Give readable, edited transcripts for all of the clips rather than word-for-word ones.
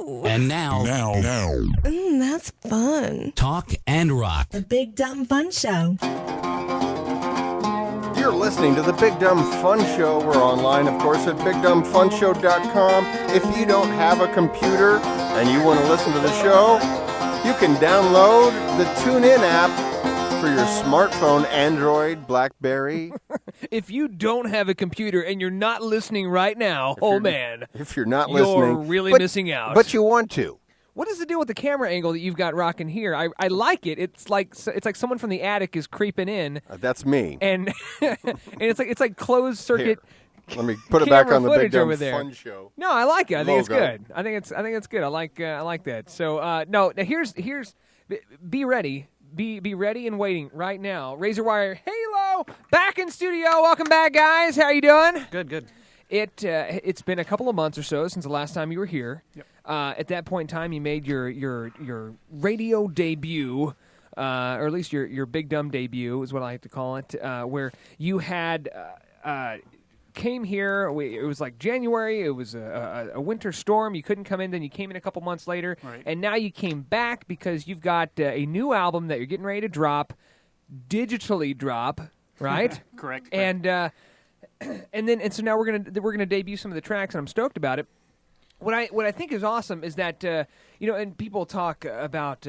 Ooh. And now. That's fun. Talk and rock. The Big Dumb Fun Show. You're listening to the Big Dumb Fun Show. We're online, of course, at BigDumbFunShow.com. If you don't have a computer and you want to listen to the show, you can download the TuneIn app for your smartphone, Android, BlackBerry. If you don't have a computer and you're not listening right now, if you're not listening, you're really missing out. But you want to. What is the deal with the camera angle that you've got rocking here? I like it. It's like someone from the attic is creeping in. That's me. And it's like closed circuit. Here, let me put it back on the Big Dumb Fun Show. No, I like it. I think it's Logo. good. I think it's good. I like that. So now here's be ready. Be ready and waiting right now. Razorwire Halo back in studio. Welcome back, guys. How you doing? Good. It's been a couple of months or so since the last time you were here. Yep. At that point in time, you made your radio debut, or at least your Big Dumb debut is what I like to call it, where you had came here. It was like January. It was a winter storm. You couldn't come in. Then you came in a couple months later, right. And now you came back because you've got a new album that you're getting ready to drop, digitally drop, right? Correct. And so now we're gonna debut some of the tracks, and I'm stoked about it. What I think is awesome is that and people talk about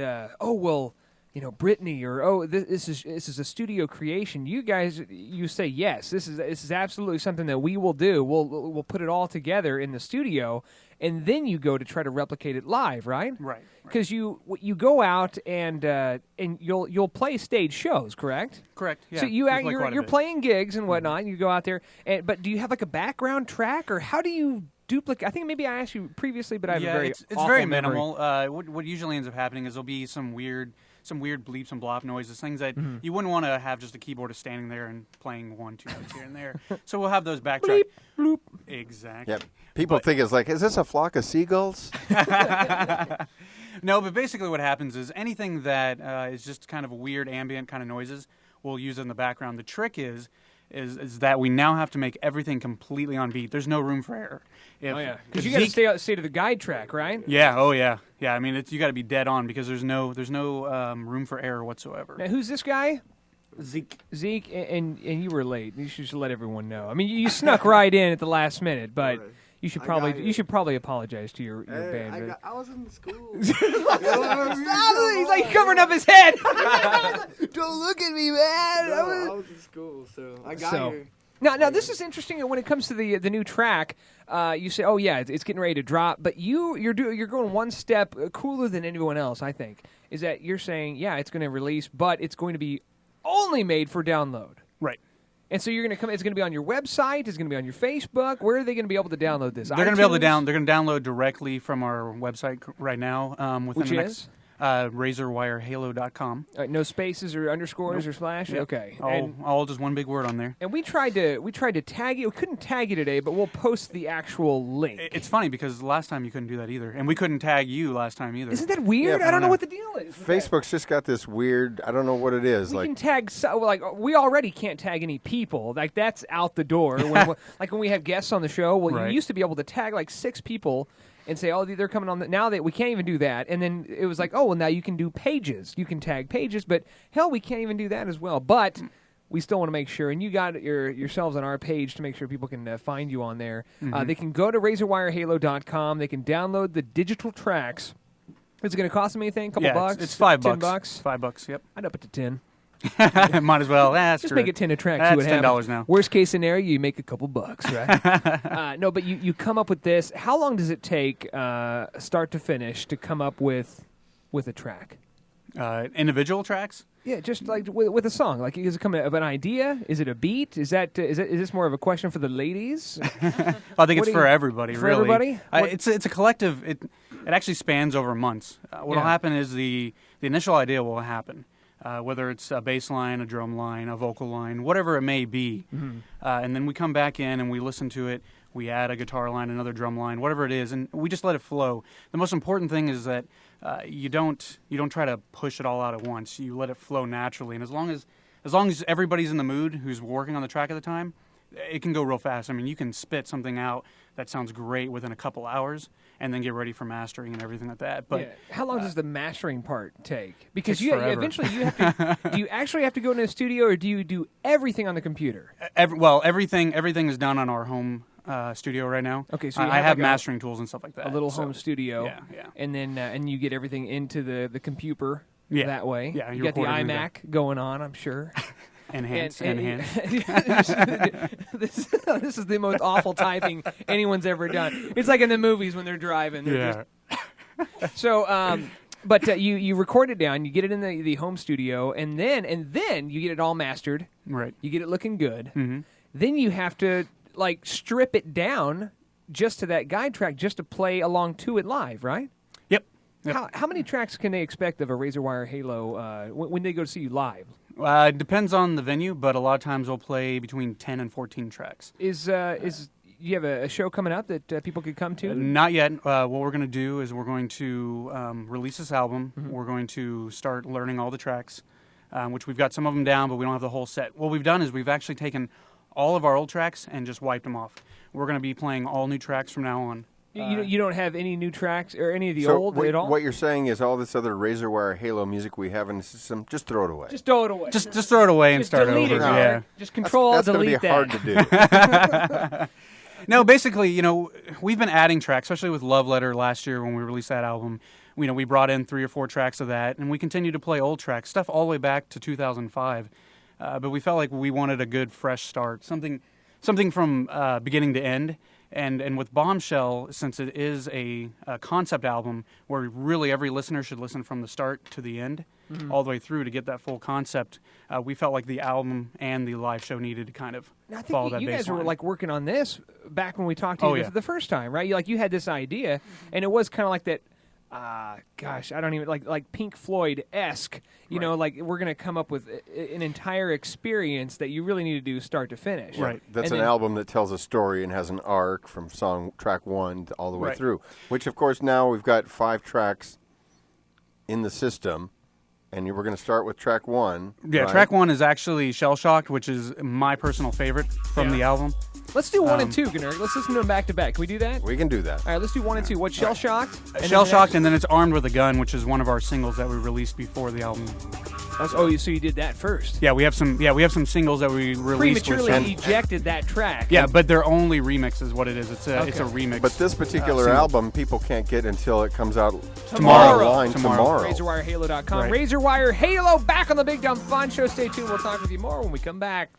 Britney or this is a studio creation. You guys, you say yes. This is absolutely something that we will do. We'll put it all together in the studio, and then you go to try to replicate it live, right? Right. Because you go out and you'll play stage shows, correct? Correct. Yeah. So you're playing gigs and whatnot. And you go out there, but do you have like a background track, or how do you duplicate? I think maybe I asked you previously, but I have a very it's awful very memory. minimal. What usually ends up happening is there'll be some weird bleeps and blop noises, things that you wouldn't want to have just a keyboardist standing there and playing 1-2 notes here and there. So we'll have those backtrack. Bleep, bloop. Exactly. Yep. People think it's like, is this a flock of seagulls? No, but basically what happens is anything that is just kind of a weird ambient kind of noises, we'll use it in the background. The trick is that we now have to make everything completely on beat. There's no room for error. Because you got to stay to the guide track, right? Yeah. Oh yeah. Yeah. I mean, you got to be dead on because there's no room for error whatsoever. Now, who's this guy? Zeke, and you were late. You should let everyone know. I mean, you snuck right in at the last minute, but you should probably apologize to your band. I was in school. Stop! He's like covering up his head. Don't look at me, man. I was in school, so I got here. Now this is interesting. When it comes to the new track, you say, "Oh yeah, it's getting ready to drop," but you're going one step cooler than anyone else. I think is that you're saying, "Yeah, it's going to release, but it's going to be only made for download." right? And so you're going to come. It's going to be on your website. It's going to be on your Facebook. Where are they going to be able to download this? They're going to be able to They're going to download directly from our website right now. Which is Razorwirehalo.com. no spaces or underscores or slash. Yep. Okay, all just one big word on there. And we tried to tag you. We couldn't tag you today, but we'll post the actual link. It's funny because last time you couldn't do that either, and we couldn't tag you last time either. Isn't that weird? Yeah, I don't know what the deal is. Facebook's just got this weird, I don't know what it is. We can tag, we already can't tag any people. Like, that's out the door. When we have guests on the show, Right. you used to be able to tag like 6 people and say, oh, they're coming on. Now that we can't even do that. And then it was like, oh, well, now you can do pages. You can tag pages. But, hell, we can't even do that as well. But we still want to make sure, and you got yourselves on our page to make sure people can find you on there. They can go to RazorwireHalo.com. They can download the digital tracks. Is it going to cost them anything? A couple bucks? It's $5. $10? $5, yep. I'd up it to 10. Might as well. Just make it 10 a track. That's see what $10 now. Worst case scenario, you make a couple bucks, right? No, but you come up with this. How long does it take, start to finish, to come up with a track? Individual tracks? Yeah, just like with a song. Like, is it coming of an idea? Is it a beat? Is this more of a question for the ladies? I think it's for everybody. For really. everybody? It's a collective. It actually spans over months. What'll happen is the initial idea will happen. Whether it's a bass line, a drum line, a vocal line, whatever it may be. And then we come back in and we listen to it. We add a guitar line, another drum line, whatever it is, and we just let it flow. The most important thing is that you don't try to push it all out at once. You let it flow naturally, and as long as everybody's in the mood who's working on the track at the time, it can go real fast. I mean, you can spit something out that sounds great within a couple hours, and then get ready for mastering and everything like that. But how long does the mastering part take? Because forever. Eventually you have to. Do you actually have to go into a studio, or do you do everything on the computer? Everything is done on our home studio right now. Okay, so I have mastering tools and stuff like that. A little home studio. Yeah. And then and you get everything into the computer that way. Yeah, you got the iMac going on, I'm sure. Enhance. This is the most awful typing anyone's ever done. It's like in the movies when they're driving. So, but you record it down, you get it in the home studio, and then you get it all mastered. Right. You get it looking good. Mm-hmm. Then you have to strip it down just to that guide track, just to play along to it live, right? Yep. How many tracks can they expect of a Razorwire Halo when they go to see you live? It depends on the venue, but a lot of times we'll play between 10 and 14 tracks. You have a show coming up that people could come to? Not yet. What we're going to do is we're going to release this album. Mm-hmm. We're going to start learning all the tracks, which we've got some of them down, but we don't have the whole set. What we've done is we've actually taken all of our old tracks and just wiped them off. We're going to be playing all new tracks from now on. You don't have any new tracks or any of the old at all? What you're saying is all this other Razorwire Halo music we have in the system, just throw it away. Just throw it away. Just throw it away and Just start delete over. it, Yeah. Just control delete that's going to be hard to do. No, basically, we've been adding tracks, especially with Love Letter last year when we released that album. We brought in 3 or 4 tracks of that, and we continue to play old tracks, stuff all the way back to 2005. But we felt like we wanted a good, fresh start, something from beginning to end. And with BOM-SHEL, since it is a concept album where really every listener should listen from the start to the end, all the way through to get that full concept, we felt like the album and the live show needed to kind of follow that baseline. You guys were working on this back when we talked to you the first time, right? You had this idea, and it was kind of like that. Gosh, I don't even like Pink Floyd-esque. We're going to come up with an entire experience that you really need to do start to finish. Right. That's an album that tells a story and has an arc from track 1 all the way through. Which, of course, now we've got 5 tracks in the system, and we're going to start with track 1. Yeah, right? track 1 is actually Shell Shocked, which is my personal favorite from the album. Let's do 1 and 2, Gunnar. Let's listen to them back to back. Can we do that? We can do that. All right, let's do 1 and 2. What's Shell Shocked? Shell Shocked, and then it's Armed with a Gun, which is one of our singles that we released before the album. So you did that first? Yeah, we have some singles that we released. Prematurely ejected that track. Yeah, but they're only remixes. What it is, it's a remix. But this particular album, people can't get until it comes out tomorrow. RazorwireHalo.com. Right. Razorwire Halo back on the Big Dumb Fun Show. Stay tuned. We'll talk with you more when we come back.